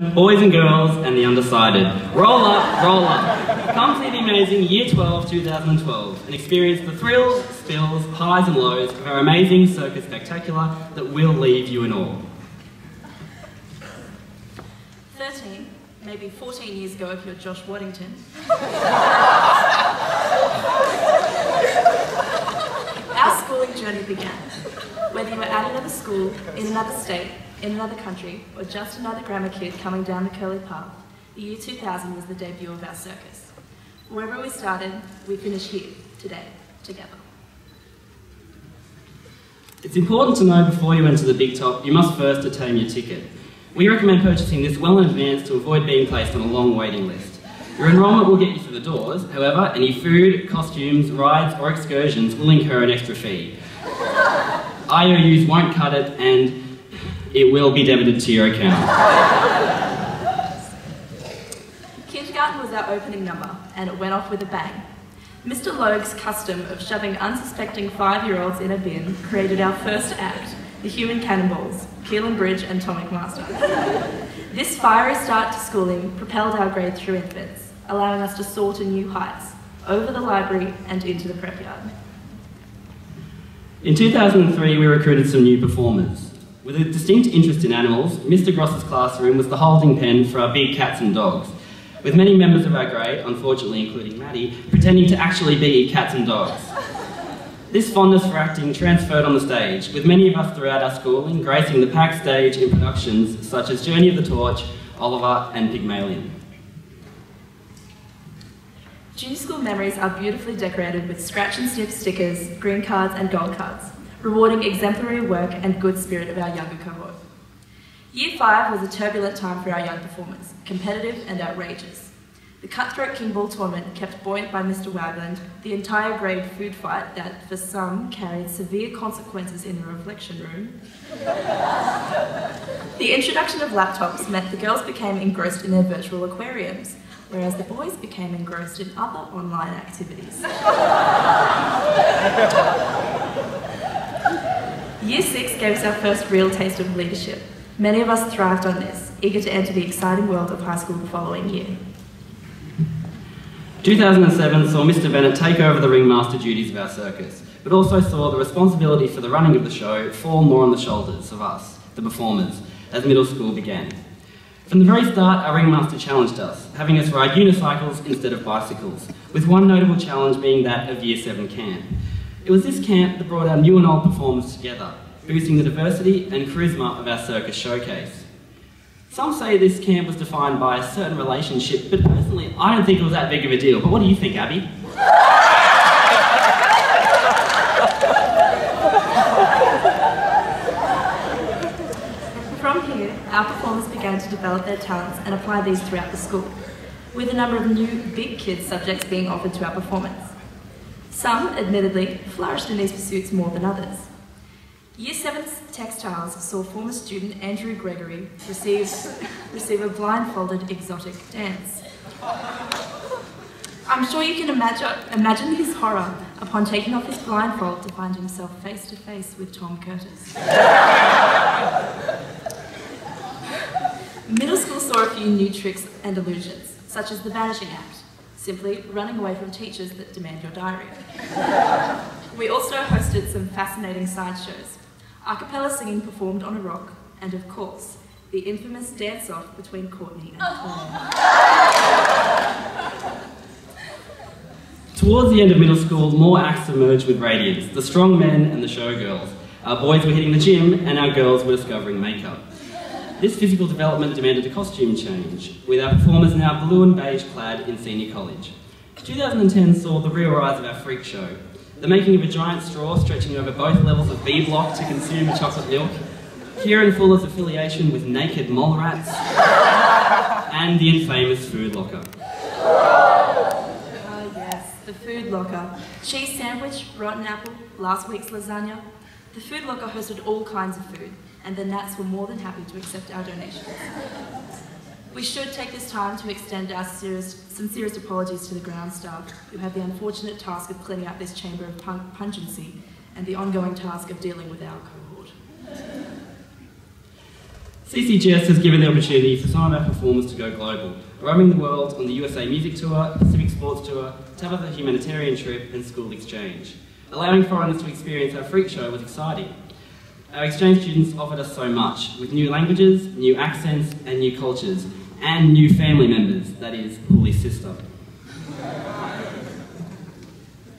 Boys and girls and the undecided. Roll up, roll up. Come see the amazing Year 12 2012 and experience the thrills, spills, highs and lows of our amazing circus spectacular that will leave you in awe. 13, maybe 14 years ago if you're Josh Waddington, our schooling journey began. Whether you were at another school, in another state, in another country, or just another grammar kid coming down the curly path, the year 2000 was the debut of our circus. Wherever we started, we finish here, today, together. It's important to know before you enter the big top, you must first obtain your ticket. We recommend purchasing this well in advance to avoid being placed on a long waiting list. Your enrolment will get you through the doors, however, any food, costumes, rides or excursions will incur an extra fee. IOUs won't cut it and it will be debited to your account. Kindergarten was our opening number, and it went off with a bang. Mr. Logue's custom of shoving unsuspecting 5-year-olds in a bin created our first act, the Human Cannonballs, Keelan Bridge and Tomic Master. This fiery start to schooling propelled our grade through infants, allowing us to soar to new heights, over the library and into the prep yard. In 2003, we recruited some new performers. With a distinct interest in animals, Mr. Gross's classroom was the holding pen for our big cats and dogs, with many members of our grade, unfortunately including Maddie, pretending to actually be cats and dogs. This fondness for acting transferred on the stage, with many of us throughout our schooling gracing the packed stage in productions such as Journey of the Torch, Oliver and Pygmalion. Junior school memories are beautifully decorated with scratch and sniff stickers, green cards and gold cards, rewarding exemplary work and good spirit of our younger cohort. Year 5 was a turbulent time for our young performers, competitive and outrageous. The cutthroat King Ball tournament kept buoyant by Mr. Wagland, the entire grade food fight that, for some, carried severe consequences in the reflection room. The introduction of laptops meant the girls became engrossed in their virtual aquariums, whereas the boys became engrossed in other online activities. Year 6 gave us our first real taste of leadership. Many of us thrived on this, eager to enter the exciting world of high school the following year. 2007 saw Mr. Bennett take over the ringmaster duties of our circus, but also saw the responsibility for the running of the show fall more on the shoulders of us, the performers, as middle school began. From the very start, our ringmaster challenged us, having us ride unicycles instead of bicycles, with one notable challenge being that of Year 7 camp. It was this camp that brought our new and old performers together, boosting the diversity and charisma of our circus showcase. Some say this camp was defined by a certain relationship, but personally, I don't think it was that big of a deal. But what do you think, Abby? From here, our performers began to develop their talents and apply these throughout the school, with a number of new big kids subjects being offered to our performance. Some, admittedly, flourished in these pursuits more than others. Year 7's textiles saw former student Andrew Gregory receive a blindfolded exotic dance. I'm sure you can imagine his horror upon taking off his blindfold to find himself face to face with Tom Curtis. Middle school saw a few new tricks and illusions, such as the vanishing act, simply running away from teachers that demand your diary. We also hosted some fascinating sideshows. A cappella singing performed on a rock, and of course, the infamous dance-off between Courtney and Claire. Towards the end of middle school, more acts emerged with radiance, the strong men and the showgirls. Our boys were hitting the gym, and our girls were discovering makeup. This physical development demanded a costume change, with our performers now blue and beige clad in senior college. 2010 saw the real rise of our freak show, the making of a giant straw stretching over both levels of B block to consume a chocolate milk, Kieran Fuller's affiliation with naked mole rats, and the infamous food locker. Oh yes, the food locker. Cheese sandwich, rotten apple, last week's lasagna. The food locker hosted all kinds of food, and the Nats were more than happy to accept our donations. We should take this time to extend our sincerest apologies to the ground staff, who have the unfortunate task of cleaning up this chamber of pungency and the ongoing task of dealing with our cohort. CCGS has given the opportunity for some of our performers to go global, roaming the world on the USA Music Tour, Pacific Sports Tour, Tabitha Humanitarian Trip and School Exchange. Allowing foreigners to experience our freak show was exciting. Our exchange students offered us so much, with new languages, new accents and new cultures, and new family members, that is, Hooli's sister.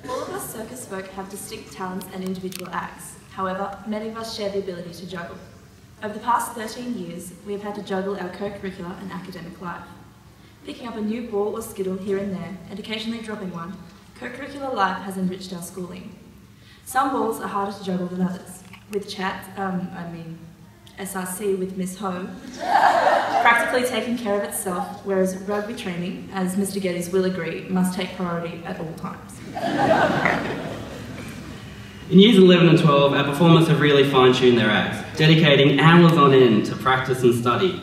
All of us circus folk have distinct talents and individual acts. However, many of us share the ability to juggle. Over the past 13 years, we have had to juggle our co-curricular and academic life. Picking up a new ball or skittle here and there, and occasionally dropping one, co-curricular life has enriched our schooling. Some balls are harder to juggle than others. With SRC with Miss Ho, practically taking care of itself, whereas rugby training, as Mr. Geddes will agree, must take priority at all times. In years 11 and 12, our performers have really fine-tuned their acts, dedicating hours on end to practice and study.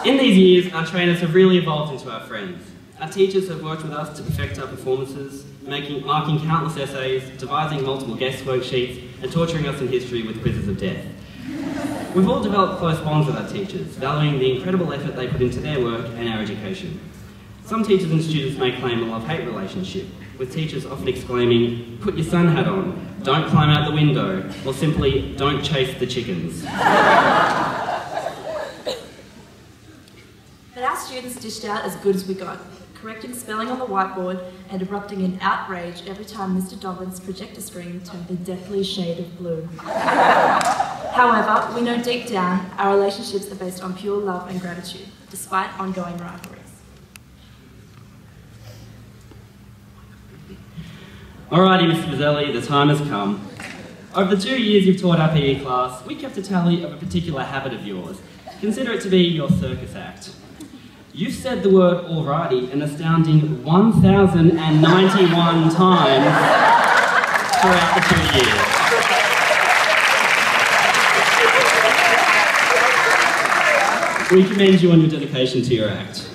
In these years, our trainers have really evolved into our friends. Our teachers have worked with us to perfect our performances, marking countless essays, devising multiple guest worksheets, and torturing us in history with quizzes of death. We've all developed close bonds with our teachers, valuing the incredible effort they put into their work and our education. Some teachers and students may claim a love-hate relationship, with teachers often exclaiming, "Put your sun hat on," "Don't climb out the window," or simply, "Don't chase the chickens." But our students dished out as good as we got, correcting spelling on the whiteboard and erupting in outrage every time Mr. Doblin's projector screen turned a deathly shade of blue. However, we know deep down our relationships are based on pure love and gratitude, despite ongoing rivalries. Alrighty, Mr. Mazzelli, the time has come. Over the 2 years you've taught our PE class, we kept a tally of a particular habit of yours. Consider it to be your circus act. You've said the word alrighty an astounding 1,091 times throughout the 2 years. We commend you on your dedication to your act.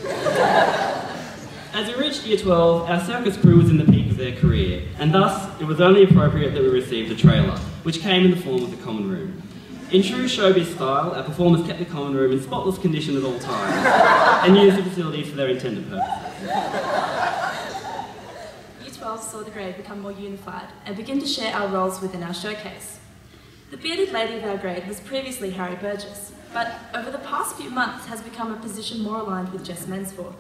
As we reached Year 12, our circus crew was in the peak of their career, and thus it was only appropriate that we received a trailer, which came in the form of the common room. In true showbiz style, our performers kept the common room in spotless condition at all times, and used the facilities for their intended purposes. Year 12 saw the grade become more unified and begin to share our roles within our showcase. The bearded lady of our grade was previously Harry Burgess, but over the past few months has become a position more aligned with Jess Mensford.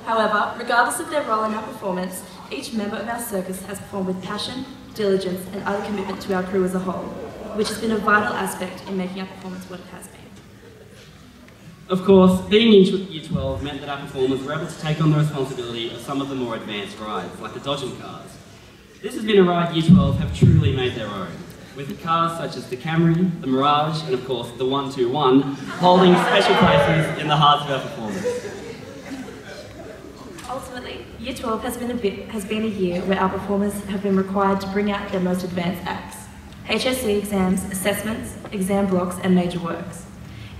However, regardless of their role in our performance, each member of our circus has performed with passion, diligence and utter commitment to our crew as a whole, which has been a vital aspect in making our performance what it has been. Of course, being in Year 12 meant that our performers were able to take on the responsibility of some of the more advanced rides, like the dodgem cars. This has been a ride Year 12 have truly made their own, with the cars such as the Camry, the Mirage and of course the 121 holding special places in the hearts of our performers. Ultimately, Year 12 has been a year where our performers have been required to bring out their most advanced acts, HSC exams, assessments, exam blocks and major works.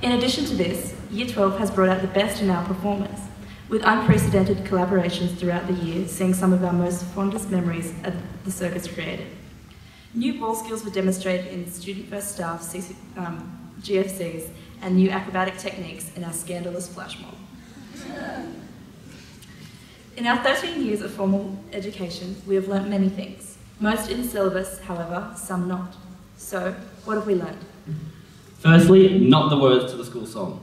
In addition to this, Year 12 has brought out the best in our performers, with unprecedented collaborations throughout the year, seeing some of our most fondest memories of the circus created. New ball skills were demonstrated in student first staff GFCs and new acrobatic techniques in our scandalous flash mob. In our 13 years of formal education, we have learnt many things. Most in the syllabus, however, some not. So, what have we learnt? Firstly, not the words to the school song.